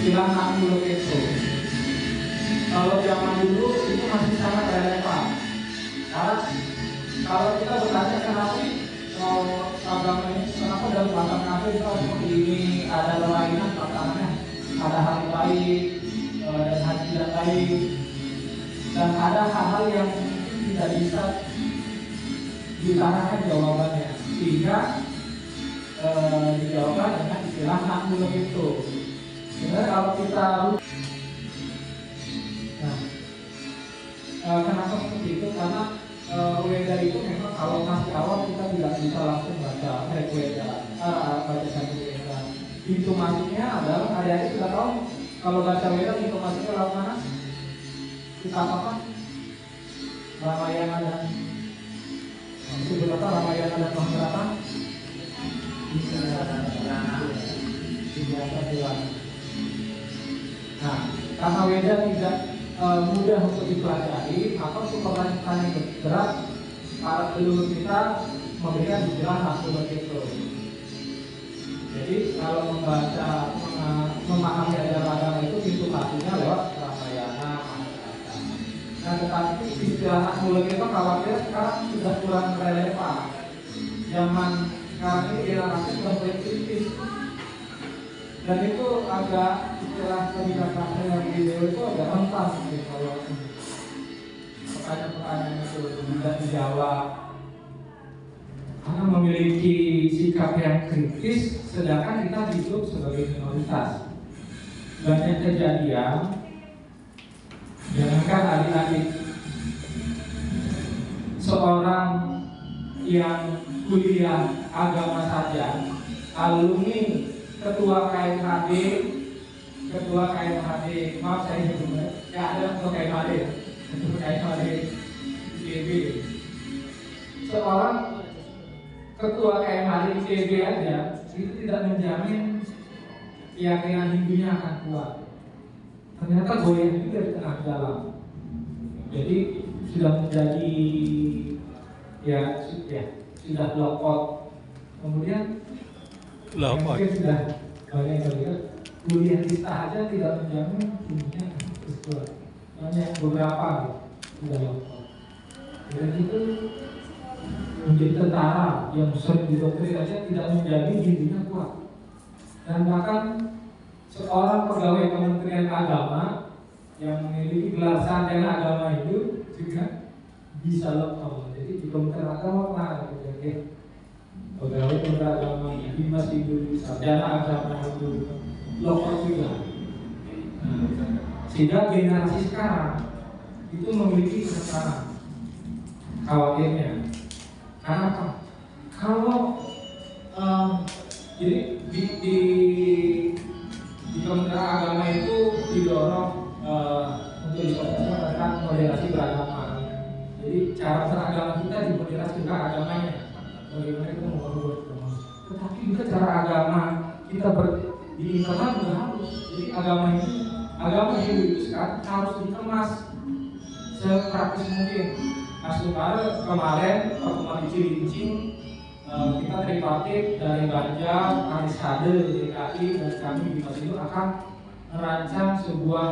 istilah nakul itu. Kalau zaman dulu itu masih sangat relevan. Karena kalau kita bertanya kenapa agama ini, kenapa dalam bahasa kafir seperti ini, ada kelainan pertanyaannya, ada hal baik dan hal tidak baik, dan ada hal-hal yang tidak bisa ditarakan jawabannya, sehingga dijawabkan dengan istilah nakul itu. Sebenarnya kalau kita kenapa seperti itu? Karena Weda itu memang kalau masih awal kita tidak bisa langsung baca Weda, baca satu Weda. Pintu masuknya adalah adik-adik sudah tahu kalau baca Weda pintu masuknya lewat mana? Kita apa? Ramayana dan seberapa Ramayana dan Mahabharata? Nah, karena Weda tidak mudah untuk dipelajari, maka untuk pertanyaan yang berat para leluhur kita memberikan istilah nakul itu. Jadi kalau membaca, memahami ajaran agama itu pintu masuknya lewat Ramayana, Mahabharata. Nah, tetapi istilah nakul itu khawatir sekarang sudah kurang relevan. Zaman sekarang ini generasi sudah mulai kritis. Dan itu agak istilah kebijakan yang video itu agak rentan gitu, kalau pertanyaan-pertanyaan itu tidak dijawab karena memiliki sikap yang kritis, sedangkan kita hidup sebagai minoritas. Banyak kejadian, jangankan adik-adik, seorang yang kuliah agama saja, alumni ketua KMHD, maaf saya sebutnya, ya ada ketua KMHD ITB. Seorang ketua KMHD ITB aja itu tidak menjamin keyakinan Hindunya akan kuat. Ternyata goyang juga di tengah jalan. Jadi sudah menjadi sudah lockout. Kemudian mungkin sudah banyak yang lihat kuliah kita aja tidak menjamin punya sesuatu. Banyak beberapa sudah lockout. Dan itu menjadi tentara yang sering didoktrin aja tidak menjamin dirinya kuat. Dan bahkan seorang pegawai Kementerian Agama yang memiliki gelar sarjana agama itu juga bisa lockout. Jadi di Kementerian Agama pernah terjadi pegawai Kementerian Agama Dimas itu sarjana agama itu lockout juga. Sehingga generasi sekarang itu memiliki keresahan, khawatirnya. Karena apa? Kalau jadi di Kementerian Agama itu didorong untuk disosialisasikan moderasi beragama. Jadi cara beragama kita dimoderasi juga agamanya. Bagaimana kita membuat agama. Tetapi juga cara agama kita di internal juga harus. Jadi agama Hindu itu sekarang harus dikemas sepraktis mungkin. Asal kemarin pertemuan di Cilincing kita tripartit dari Banjar, Anies Sade, DKI dan kami di Masindo akan merancang sebuah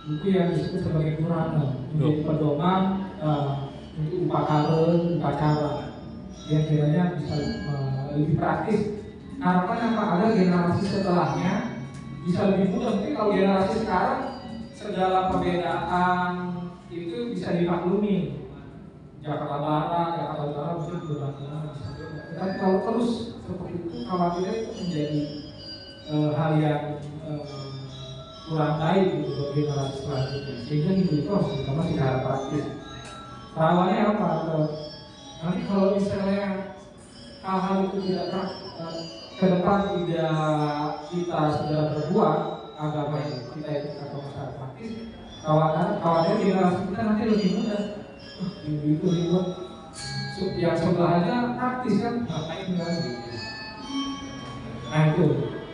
buku yang disebut sebagai Purana, menjadi pedoman untuk upacara yang kiranya bisa lebih praktis. Harapan apa? Ada generasi setelahnya bisa lebih mudah. Mungkin kalau generasi sekarang segala perbedaan itu bisa dimaklumi. Jakarta Barat, Jakarta Utara mungkin berbeda. Tapi kalau terus seperti itu, khawatirnya itu menjadi hal yang kurang baik gitu bagi generasi selanjutnya. Sehingga itu harus dikemas secara praktis. Rawannya apa? Nanti kalau misalnya hal-hal itu tidak ke depan tidak kita segera berbuat agama kita itu atau masyarakat praktis, khawatir generasi kita nanti lebih mudah. Itu ribut yang sebelahnya praktis kan, ngapain lagi? Nah itu.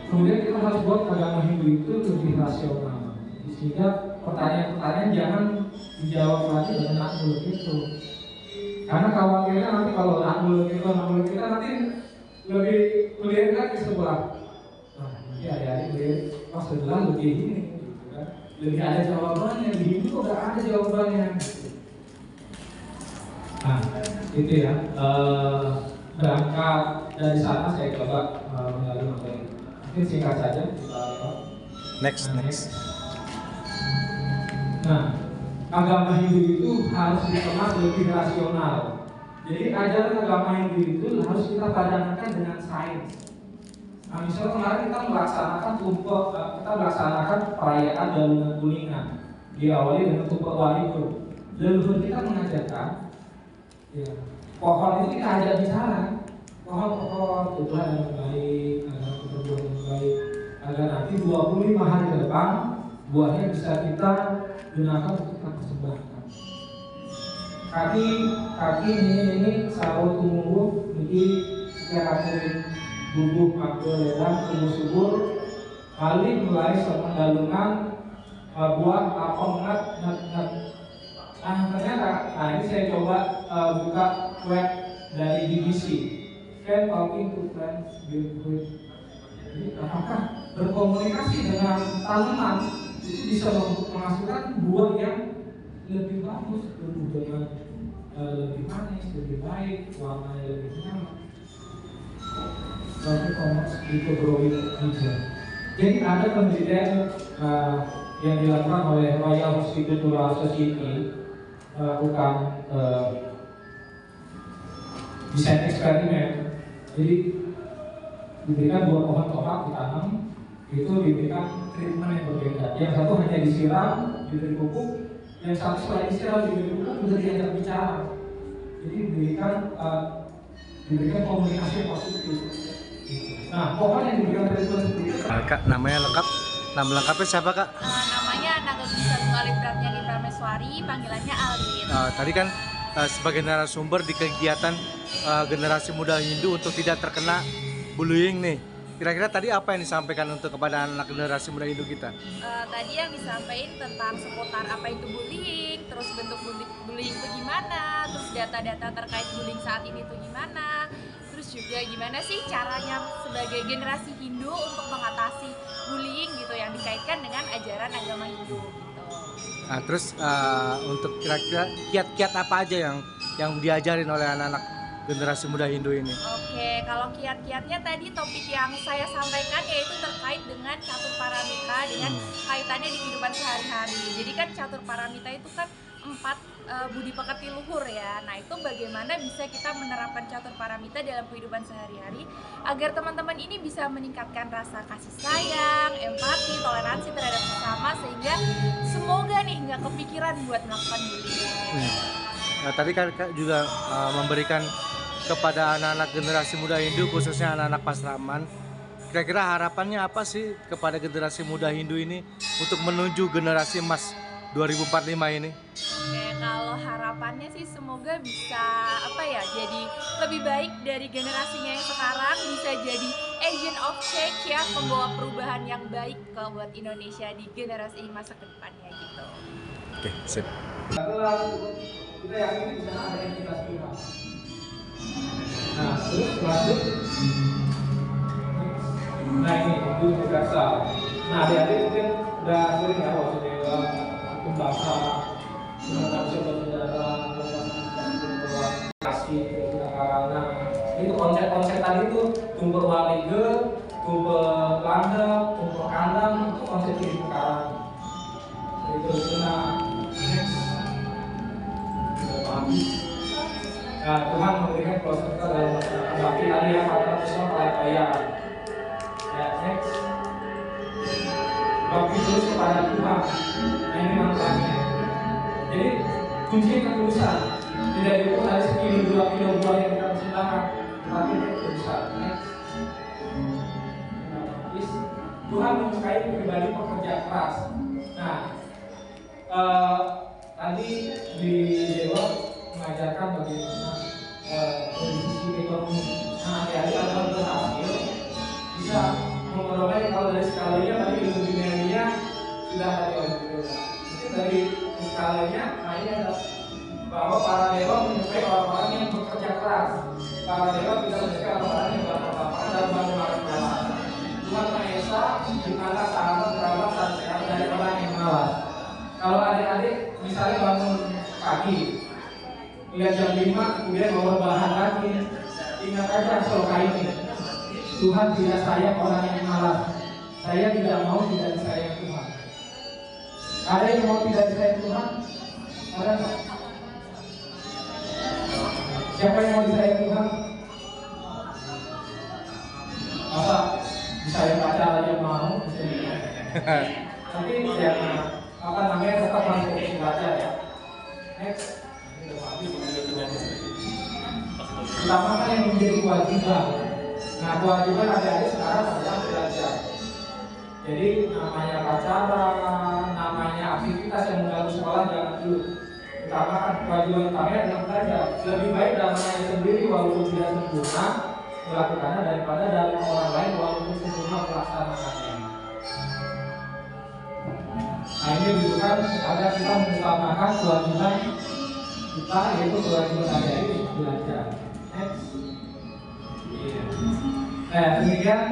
Kemudian kita harus buat agama Hindu itu lebih rasional. Sehingga pertanyaan-pertanyaan jangan dijawab lagi dengan nakul itu. Karena khawatirnya nanti kalau nakul kita nanti lebih melihat lagi sebelah. Nah, ya pas sebelah lebih ini, gitu kan. Lebih ada jawabannya, di Hindu kok nggak ada jawabannya. Nah, itu ya. Berangkat dari sana saya coba melalui materi. Mungkin singkat saja kita lewat. Next. Nah, agama Hindu itu harus dikemas lebih rasional. Jadi ajaran agama Hindu itu harus kita padankan dengan sains. Nah, misalnya kemarin kita melaksanakan perayaan Galungan Kuningan, diawali dengan tumpeng waligur. Leluhur kita mengajarkan, ya, pohon itu kita ajak bicara, pohon tumbuhan yang baik, agar berbuah yang baik, agar nanti 25 hari ke depan buahnya bisa kita gunakan untuk kita persembahkan. Kaki ini sawo tumbuh, ini kita kasih bubuk makro ledang tumbuh subur, kali mulai sama galungan buah apel ngat. Nah ternyata, ini saya coba buka web dari BBC, Friend Talking to Friends Build. Jadi apakah berkomunikasi dengan tanaman itu bisa menghasilkan buah yang lebih bagus, dengan lebih manis, lebih baik, warnanya lebih nyaman. Tapi komersi itu growing hijau. Jadi ada penelitian yang dilakukan oleh Royal Horticultural Society, melakukan desain eksperimen. Jadi diberikan 2 pohon tomat ditanam, itu diberikan treatment yang berbeda. Yang satu hanya disiram, diberi pupuk, yang satu setelah disiram diberi pupuk, sudah diajak bicara. Jadi diberikan komunikasi positif. Nah, pohon yang diberikan treatment seperti itu. Kak, nama lengkapnya siapa Kak? Namanya Nagabisa Bungalip Pratnyani Prameswari, panggilannya Alin. Tadi kan sebagai narasumber di kegiatan generasi muda Hindu untuk tidak terkena bullying nih. Kira-kira tadi apa yang disampaikan untuk kepada anak generasi muda Hindu kita? Tadi yang disampaikan tentang seputar apa itu bullying, terus bentuk bullying itu gimana, terus data-data terkait bullying saat ini itu gimana, terus juga gimana sih caranya sebagai generasi Hindu untuk mengatasi bullying gitu yang dikaitkan dengan ajaran agama Hindu gitu. Nah, terus untuk kira-kira kiat-kiat apa aja yang diajarin oleh anak-anak generasi muda Hindu ini? Oke, kalau kiat-kiatnya tadi topik yang saya sampaikan yaitu terkait dengan catur paramita dengan kaitannya di kehidupan sehari-hari. Jadi kan catur paramita itu kan 4 budi pekerti luhur ya. Nah, itu bagaimana bisa kita menerapkan catur paramita dalam kehidupan sehari-hari agar teman-teman ini bisa meningkatkan rasa kasih sayang, empati, toleransi terhadap sesama sehingga semoga nih nggak kepikiran buat melakukan bullying. Nah, tadi kan juga memberikan kepada anak-anak generasi muda Hindu, khususnya anak-anak Pasraman, kira-kira harapannya apa sih kepada generasi muda Hindu ini untuk menuju generasi emas 2045 ini? Oke, kalau harapannya sih semoga bisa jadi lebih baik dari generasinya yang sekarang, bisa jadi agent of change ya, pembawa perubahan yang baik buat Indonesia di generasi masa kedepannya gitu. Oke, sip. Kita yakin di sana ada entitas Tuhan. Nah, terus lanjut. Nah, ini itu universal. Nah, adik-adik mungkin udah sering ya Wasudewa, Akum Bangsa, Sunatan Saudara, kasih kita karena itu konsep-konsep tadi itu tumpeng walige, tumpeng landep, tumpeng kandang itu konsep terumbu karang. Itu next. Nah, Tuhan memberikan proses kita dalam masyarakat bakti tadi yang kata semua pelayan. Ya, next. Bakti terus kepada Tuhan. Nah, ini manfaatnya. Jadi kunci ketulusan tidak diukur dari sekilo 2 kilo buah yang kita persembahkan, tetapi ketulusan. Next. Tuhan menyukai pribadi pekerja keras. Nah, tadi di Dewa mengajarkan bagaimana dari sisi ekonomi. Nah, adik-adik adalah berhasil bisa memperoleh kalau dari skalanya tadi ilmu duniawinya sudah ada oleh Dewa. Mungkin dari skalanya, nah ini ada bahwa para dewa menyukai orang-orang yang bekerja keras. Para dewa tidak menyukai orang-orang yang berlaku lapangan dan bangun-bangun. Tuhan Maha Esa di mana sahabat kerabat dan sehat dari orang yang malas. Kalau adik-adik misalnya bangun pagi, lihat jam 5, kemudian bawa bahan lagi, ingat aja sloka ini. Tuhan tidak sayang orang yang malas. Saya tidak mau tidak disayang Tuhan. Ada yang mau tidak disayang Tuhan? Ada nggak? Siapa yang mau disayang Tuhan? Masa disayang pacar aja mau? Tapi ya apa namanya tetap langsung belajar ya. Next. Pertama kan yang menjadi kewajiban. Nah kewajiban adik-adik sekarang adalah belajar. Jadi namanya pacaran, namanya aktivitas yang mengganggu sekolah jangan dulu. Pertama kan kewajiban utamanya adalah belajar. Lebih baik dalam diri sendiri walaupun tidak sempurna melakukannya daripada dalam orang lain walaupun sempurna melaksanakannya. Nah ini bukan agar kita mengutamakan kewajiban kita yaitu kewajiban adik-adik belajar. Next. Nah demikian